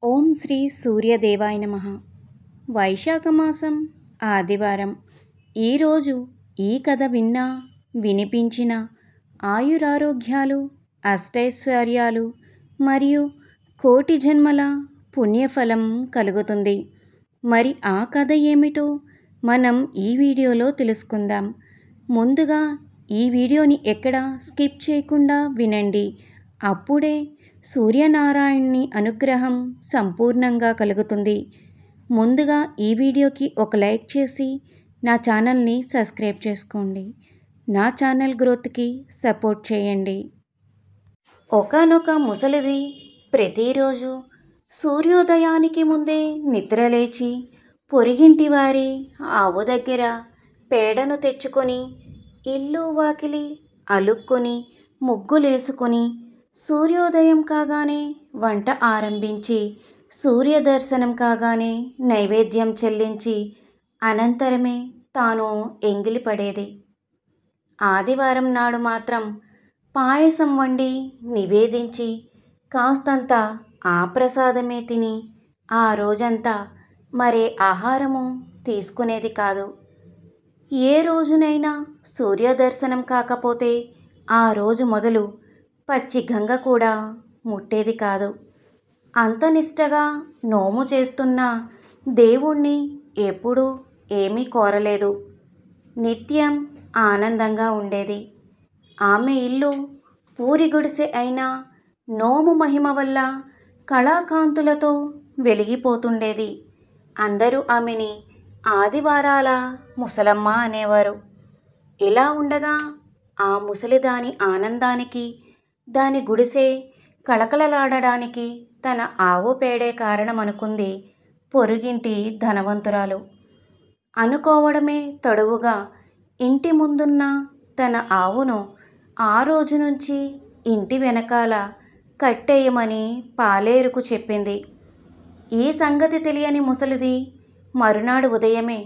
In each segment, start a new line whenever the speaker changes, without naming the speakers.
ఓం శ్రీ సూర్యదేవాయ నమః. వైశాఖమాసం ఆదివారం. ఈరోజు ఈ కథ విన్నా వినిపించిన ఆయురారోగ్యాలు, అష్టైశ్వర్యాలు మరియు కోటి జన్మల పుణ్యఫలం కలుగుతుంది. మరి ఆ కథ ఏమిటో మనం ఈ వీడియోలో తెలుసుకుందాం. ముందుగా ఈ వీడియోని ఎక్కడా స్కిప్ చేయకుండా వినండి. అప్పుడే సూర్యనారాయణుని అనుగ్రహం సంపూర్ణంగా కలుగుతుంది. ముందుగా ఈ వీడియోకి ఒక లైక్ చేసి నా ఛానల్ని సబ్స్క్రైబ్ చేసుకోండి. నా ఛానల్ గ్రోత్కి సపోర్ట్ చేయండి. ఒకానొక ముసలిది ప్రతిరోజు సూర్యోదయానికి ముందే నిద్రలేచి పొరిగింటి వారి ఆవు దగ్గర పేడను తెచ్చుకొని ఇల్లు వాకిలి అలుక్కొని ముగ్గులేసుకొని సూర్యోదయం కాగానే వంట ఆరంభించి సూర్యదర్శనం కాగానే నైవేద్యం చెల్లించి అనంతరమే తాను ఎంగిలి పడేది. ఆదివారం నాడు మాత్రం పాయసం వండి నివేదించి కాస్తంత ఆ ప్రసాదమే తిని ఆ రోజంతా మరే ఆహారము తీసుకునేది కాదు. ఏ రోజునైనా సూర్యదర్శనం కాకపోతే ఆ రోజు మొదలు పచ్చి గంగ కూడా ముట్టేది కాదు. అంత నిష్టగా నోము చేస్తున్న దేవుణ్ణి ఎప్పుడూ ఏమీ కోరలేదు. నిత్యం ఆనందంగా ఉండేది. ఆమె ఇల్లు పూరి గుడిసె అయినా నోము మహిమ వల్ల కళాకాంతులతో వెలిగిపోతుండేది. అందరూ ఆమెని ఆదివారాల ముసలమ్మ అనేవారు. ఇలా ఉండగా ఆ ముసలిదాని ఆనందానికి, దాని గుడిసె కళకళలాడడానికి తన ఆవు పేడే కారణమనుకుంది పొరుగింటి ధనవంతురాలు. అనుకోవడమే తడువుగా ఇంటి ముందున్న తన ఆవును ఆ రోజు నుంచి ఇంటి వెనకాల కట్టేయమని పాలేరుకు చెప్పింది. ఈ సంగతి తెలియని ముసలిది మరునాడు ఉదయమే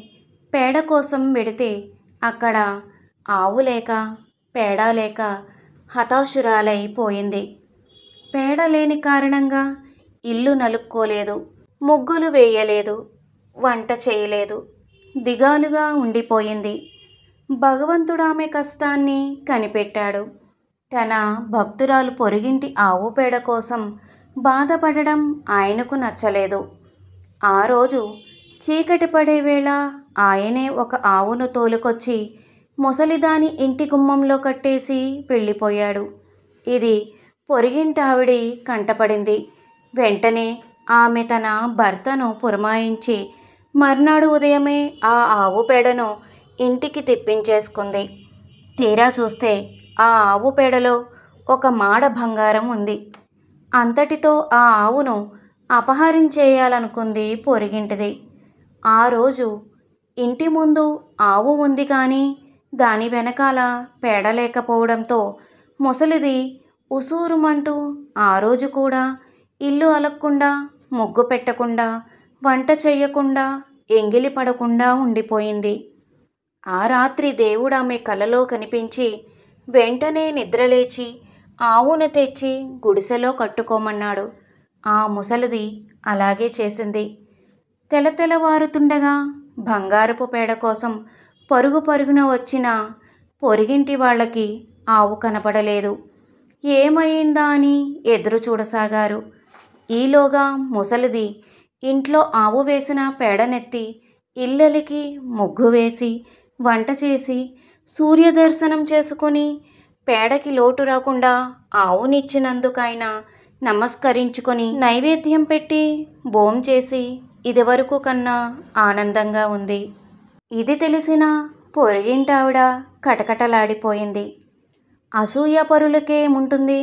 పేడ కోసం వెడితే అక్కడ ఆవు లేక పేడ లేక హతాశురాలైపోయింది. పేడ లేని కారణంగా ఇల్లు నలుక్కోలేదు, ముగ్గులు వేయలేదు, వంట చేయలేదు. దిగాలుగా ఉండిపోయింది. భగవంతుడామె కష్టాన్ని కనిపెట్టాడు. తన భక్తురాలు పొరుగింటి ఆవు పేడ కోసం బాధపడడం ఆయనకు నచ్చలేదు. ఆ రోజు చీకటి పడే వేళ ఆయనే ఒక ఆవును తోలుకొచ్చి ముసలిదాని ఇంటి గుమ్మంలో కట్టేసి వెళ్ళిపోయాడు. ఇది పొరిగింటావిడి కంటపడింది. వెంటనే ఆమె తన భర్తను పురమాయించి మర్నాడు ఉదయమే ఆ ఆవు పేడను ఇంటికి తెప్పించేసుకుంది. తీరా చూస్తే ఆ ఆవు పేడలో ఒక మాడ బంగారం ఉంది. అంతటితో ఆ ఆవును అపహరించేయాలనుకుంది పొరిగింటిది. ఆ రోజు ఇంటి ముందు ఆవు ఉంది కానీ దాని వెనకాల పేడ లేకపోవడంతో ముసలిది ఉసూరుమంటూ ఆ రోజు కూడా ఇల్లు అలక్కుండా, ముగ్గు పెట్టకుండా, వంట చెయ్యకుండా, ఎంగిలి పడకుండా ఉండిపోయింది. ఆ రాత్రి దేవుడు ఆమె కలలో కనిపించి వెంటనే నిద్రలేచి ఆవును తెచ్చి గుడిసెలో కట్టుకోమన్నాడు. ఆ ముసలిది అలాగే చేసింది. తెలతెలవారుతుండగా బంగారపు పేడ కోసం పరుగు పరుగున వచ్చిన పొరిగింటి వాళ్ళకి ఆవు కనపడలేదు. ఏమైందా అని ఎదురు చూడసాగారు. ఈలోగా ముసలిది ఇంట్లో ఆవు వేసిన పేడనెత్తి ఇల్లలికి ముగ్గు వేసి వంట చేసి సూర్యదర్శనం చేసుకొని పేడకి లోటు రాకుండా ఆవునిచ్చినందుకైనా నమస్కరించుకొని నైవేద్యం పెట్టి భోంచేసి ఇదివరకు కన్నా ఆనందంగా ఉంది. ఇది తెలిసిన పొరుగింటావిడ కటకటలాడిపోయింది. అసూయపరులకేముంటుంది?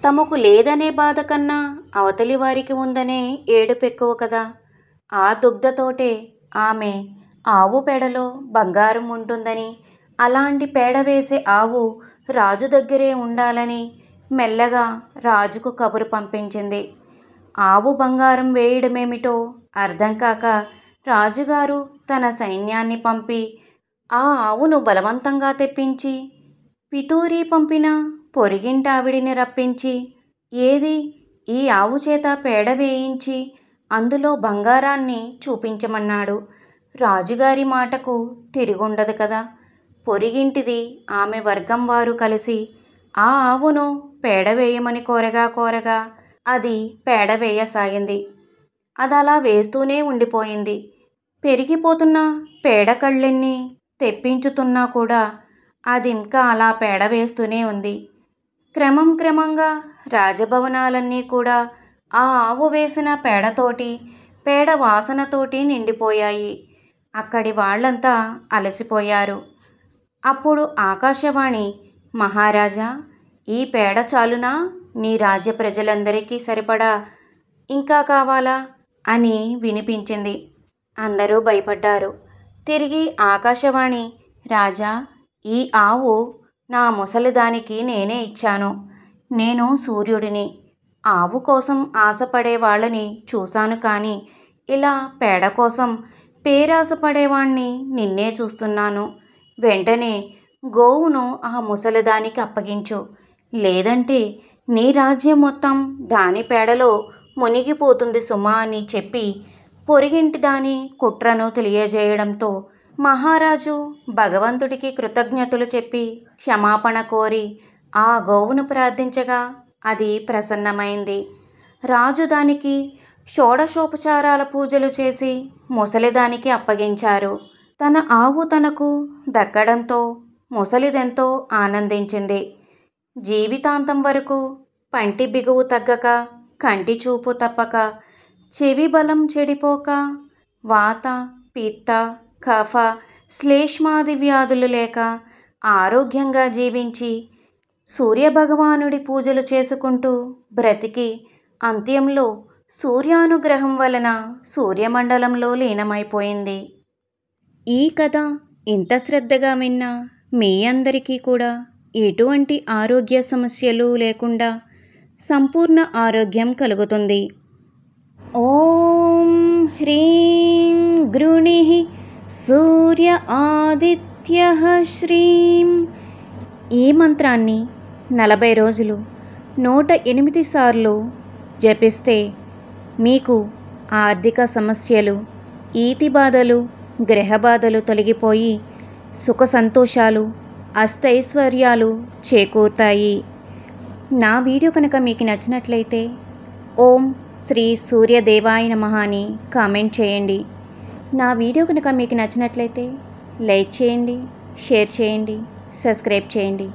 తమకు లేదనే బాధ కన్నా అవతలి వారికి ఉందనే ఏడుపెక్కువ కదా. ఆ దుగ్ధతోటే ఆమె ఆవు పేడలో బంగారం ఉంటుందని, అలాంటి పేడ వేసే ఆవు రాజు దగ్గరే ఉండాలని మెల్లగా రాజుకు కబురు పంపించింది. ఆవు బంగారం వేయడమేమిటో అర్థం కాక రాజుగారు తన సైన్యాన్ని పంపి ఆ ఆవును బలవంతంగా తెప్పించి పితూరి పంపిన పొరిగింటావిడిని రప్పించి, ఏది ఈ ఆవు చేత పేడ వేయించి అందులో బంగారాన్ని చూపించమన్నాడు. రాజుగారి మాటకు తిరుగుండదు కదా. పొరిగింటిది ఆమె వర్గం వారు కలిసి ఆ ఆవును పేడ వేయమని కోరగా అది పేడ వేయసాగింది. అది అలా వేస్తూనే ఉండిపోయింది. పెరిగిపోతున్న పేడ కళ్ళెన్ని తెప్పించుతున్నా కూడా అది ఇంకా అలా పేడ వేస్తూనే ఉంది. క్రమంగా రాజభవనాలన్నీ కూడా ఆ ఆవు వేసిన పేడతోటి, పేడ వాసనతోటి నిండిపోయాయి. అక్కడి వాళ్ళంతా అలసిపోయారు. అప్పుడు ఆకాశవాణి, మహారాజా, ఈ పేడ చాలునా? నీ రాజ్య ప్రజలందరికీ సరిపడా ఇంకా కావాలా అని వినిపించింది. అందరూ భయపడ్డారు. తిరిగి ఆకాశవాణి, రాజా, ఈ ఆవు నా ముసలిదానికి నేనే ఇచ్చాను. నేను సూర్యుడిని. ఆవు కోసం ఆశపడే వాళ్ళని చూశాను, కానీ ఇలా పేడ కోసం పేరాశపడేవాణ్ణి నిన్నే చూస్తున్నాను. వెంటనే గోవును ఆ ముసలిదానికి అప్పగించు, లేదంటే నీ రాజ్యం మొత్తం దాని పేడలో మునిగిపోతుంది సుమా అని చెప్పి పొరిగింటి దాని కుట్రను తెలియజేయడంతో మహారాజు భగవంతుడికి కృతజ్ఞతలు చెప్పి క్షమాపణ కోరి ఆ గోవును ప్రార్థించగా అది ప్రసన్నమైంది. రాజు దానికి షోడశోపచారాల పూజలు చేసి ముసలిదానికి అప్పగించారు. తన ఆవు తనకు దక్కడంతో ముసలిదెంతో ఆనందించింది. జీవితాంతం వరకు పంటి బిగువు తగ్గక, కంటి చూపు తప్పక, చెవి బలం చెడిపోక, వాత, పిత్త, కఫ, శ్లేష్మాది వ్యాధులు లేక ఆరోగ్యంగా జీవించి సూర్యభగవానుడి పూజలు చేసుకుంటూ బ్రతికి అంత్యంలో సూర్యానుగ్రహం వలన సూర్యమండలంలో లీనమైపోయింది. ఈ కథ ఇంత శ్రద్ధగా విన్నా మీ అందరికీ కూడా ఎటువంటి ఆరోగ్య సమస్యలు లేకుండా సంపూర్ణ ఆరోగ్యం కలుగుతుంది. ఓం హ్రీం గృణిః సూర్య ఆదిత్యః శ్రీం. ఈ మంత్రాన్ని 40 రోజులు 108 సార్లు జపిస్తే మీకు ఆర్థిక సమస్యలు, ఈతి బాధలు, గ్రహ బాధలు తొలగిపోయి సుఖ సంతోషాలు, అష్టైశ్వర్యాలు చేకూరుతాయి. నా వీడియో కనుక మీకు నచ్చినట్లయితే ఓం శ్రీ సూర్యదేవాయ నమః అని కామెంట్ చేయండి. నా వీడియో కనుక మీకు నచ్చినట్లయితే లైక్ చేయండి, షేర్ చేయండి, సబ్స్క్రైబ్ చేయండి.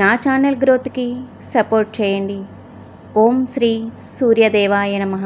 నా ఛానల్ గ్రోత్కి సపోర్ట్ చేయండి. ఓం శ్రీ సూర్యదేవాయ నమః.